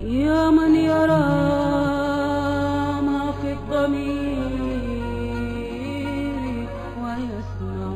يا من يرى ما في الضمير ويسمع.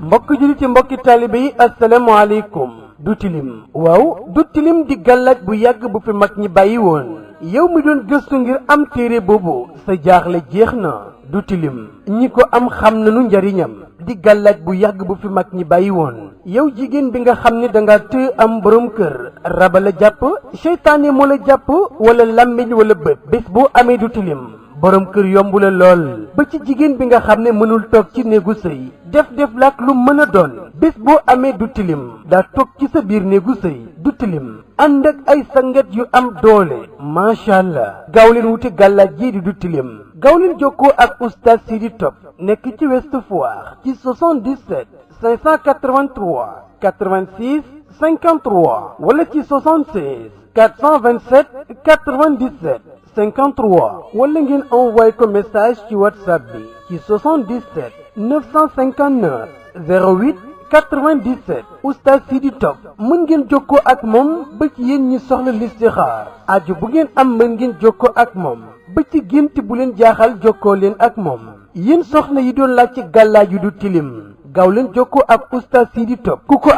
mbokk jullit yi mbokki taalibe yi asalaamaaleykum. du tilim waaw du tilim di gàllaaj bu yàgg bu fi mag ñi bàyyi woon yow mi doon gëstu ngir am téere boobu sa jaaxle jeex na. du tilim ñi ko am xam nañu njariñam di gàllaaj bu yàgg bu fi mag ñi bàyyi woon yow jigéen bi nga xam ne danga të am borom kër raba la jàpp seytaane moo la jàpp wala làmmiñ wala bët bés boo amee du tilim borom kër yomb la lool ba ci jigéen bi nga xam ne mënul toog ci néegu sëy def laak lu mën a doon bés boo amee du tilim daa toog ci sa biir néegu sëy du tilim ànd ak ay sangat yu am doole macha allah gaaw leen wuti gàllaaj jii di du tilim gaaw leen jokkoo ak oustaz Sidi Top nekk ci Ouest Foire ci 77 583 86 53 wala ci 76 427 97 53 wala ngeen envoyé ko message ci WhatsApp bi ci 77 959 08 97 oustaz Sidi Top mën ngeen jokkoo ak moom ba ci yéen ñi soxla listixaar aju bu ngeen am mën ngeen jokkoo ak moom ba ci gént bu leen jaaxal jokkoo leen ak moom yéen soxna yi doon laaj ci gàllaaj yu du tilim gaaw leen jokkoo ak oustaz Sidi Top ku ko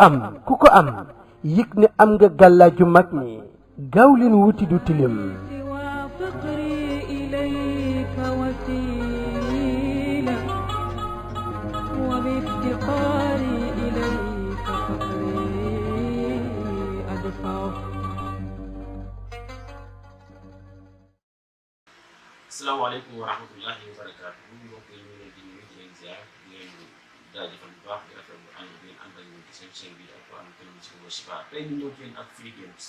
am yëg ne am nga gàllaaj yu mag ñi gaaw leen wuti du tilim. asalaamaaleykum wa rahmatullahi wa barakaatu mbokk yi ñu leen di nuyu di leen ziar di leen jaajëfal bu baax di rafetlu ànd bi ngeen ànd ak ñun ci seen chaîne bi di Alquran télévision wa Chifa tey ñu ñëw ci yéen ak free games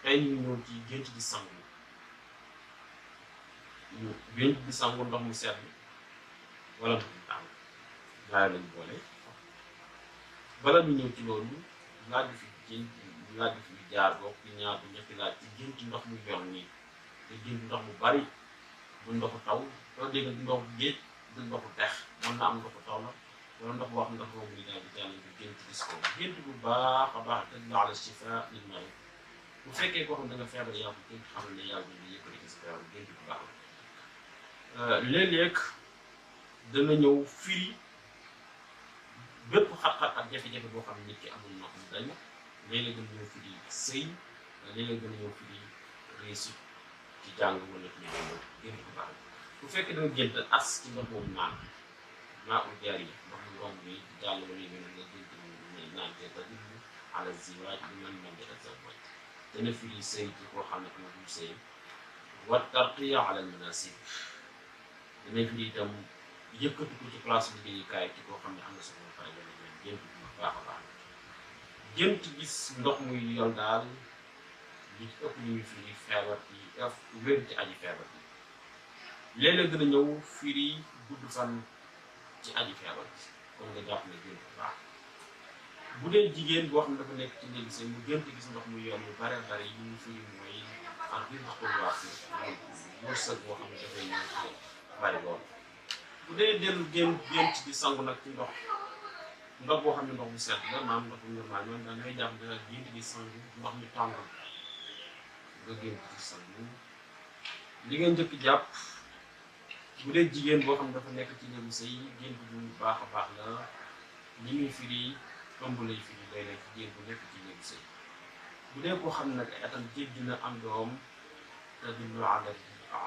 tey ñu ñëw ci gént di sangu ndox mu sedd wala ndox mu tàng laaj lañ boole bala ñu ñëw ci loolu laaj bi fi jaar boog di ñaar bu ñetti laaj ci gént ndox mu yor nii te gént ndox mu bari bu ndoxu taw doo dégg du ndoxu géej du ndoxu dex mën na am ndoxu taw la wala ndox boo xam ne ndox boobu di daal di jàll bi gént gis ko gént bu baax a baax te la ala shifa lil marid bu fekkee koo xam ne da nga feebar yaa ko gént xamal ne yàlla dina yëkkati gis feebar gént bu baax la léeg-léeg dana ñëw firi bépp xat-xat ak jafe-jafe boo xam ne nit ki amul ndox mu dañ léeg-léeg dana ñëw firi sëy léeg-léeg dana ñëw firi réussite ci jàng wala ci ñëw gént bu baax bu fekkee da nga gént as ci ndox moomu naan ul jaar yi ndox mu romb bi jàll wala yu mel nga gént naan te tadullu ala ziwaaj bi man lam yatazawwaj dana firi sëy ci koo xam ne amagul sëy wa tarqiya ala al manasib dana firi itam yëkkatu ko ci place liggéeyukaay ci koo xam ne am na soxla pare wala yu gént bu baax a baax gént gis ndox muy yol daal li ci ëpp ñu ngi firi feebar yi wér ci aji feebar bi léeg-léeg dina ñëw firi gudd fan ci aji feebar bi kon nga jàpp ne gént bu baax bu dee jigéen boo xam ne dafa nekk ci néegi sëy mu gént gis ndox mu yoon yu bare bare yi ñu firi mooy en biir ndox wërsëg boo xam ne dafay ñëw ci bari lool bu dee dellu gént di sangu nag ci ndox boo xam ne ndox bu sedd la maanaam ndox bu normal ñoom da ngay jàpp ne gént di sangu ndox mi tàng nga gént di sangu li nga njëkk jàpp bu dee jigéen boo xam ne dafa nekk ci néegu sëy gént bu baax a baax la li muy firi ëmb lay firi léeg-léeg jigéen bu nekk ci néegu sëy bu dee koo xam ne nag ay atam jéggi na am doom te dullu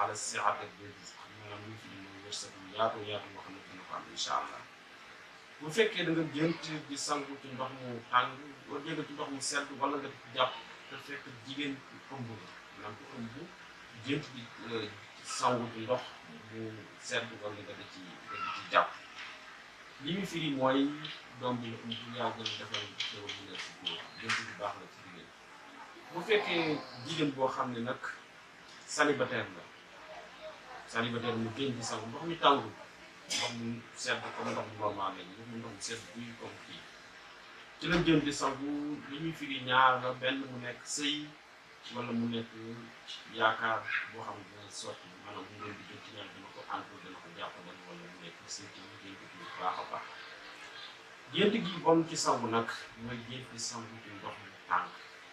ala si'at ak maanaam muy firi mooy wërsëg bu yaatu boo xam ne dina ko am incha allah bu fekkee da nga gént di sangu ci ndox mu tàng wala dégg ci ndox mu sedd wala nga jàpp te fekk jigéen ëmb la maanaam ku ëmb gént di sangu ci ndox mu sedd wala nga da ci jàpp li muy firi mooy doom bi la ëmb yaa gën a defal xéwal bu nekk ci góor gént bu baax la ci jigéen bu fekkee jigéen boo xam ne nag célibataire mu gént di sangu ndox mi tàngul ndox mu sedd comme ndox mu normal lañu ndox mu sedd buy comme kii ci la gént di sangu li muy firi ñaar la benn mu nekk sëy wala mu nekk yaakaar boo xam ne dina sotti maanaam mu doon di jot ci ñaar dina ko àntu dina ko jàppale wala mu nekk sëy ci gént gi bu baax a baax gént gi bon ci sangu nag mooy gént di sangu ci ndox mu tàng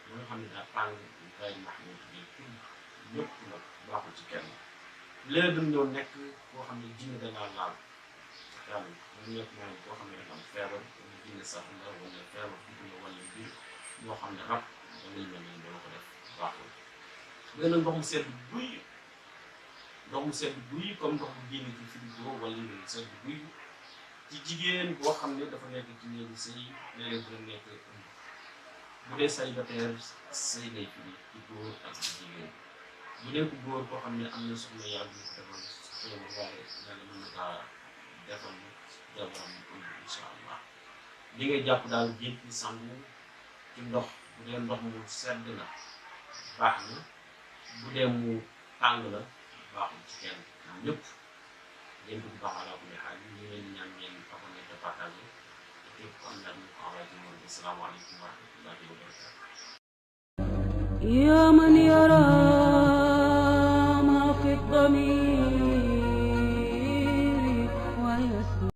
li nga xam ne daa tàng day mahmoud bi pour ñëpp nag baaxul ci kenn léegi dañ ñëw nekk koo xam ne jinne da ngaa laal yàlla ñu nekk mooy koo xam ne dafa am feebar wala jinne sax la wala feebar fi dina wala mbir yoo xam ne rab da ngay mel ni dana ko def baaxul léegi nag ndox mu sedd buy comme ndox mu génne ci frigo wala lu sedd buy ci jigéen boo xam ne dafa nekk ci néegu sëy léeg-léeg dina nekk bu dee célibataire sëy lay firi ci góor ak ci jigéen bu dee ku góor koo xam ne am na soxna yàlla bu ko defal xéewal waaye yàlla mën na kaa defal jabaram incha allah li ngay jàpp daal géej gi sangu ci ndox bu dee ndox mu sedd la baax na bu dee mu tàng la baaxul ci kenn ñoom ñëpp ngeen dugg baax ala kulli xaal ñu leen di ñaan ngeen abonné te partagé te képp ku am ndax ñu ko envoyé ci numéro bi salaamaaleykum wa rahmatullahi wa barakatuh يا من يرى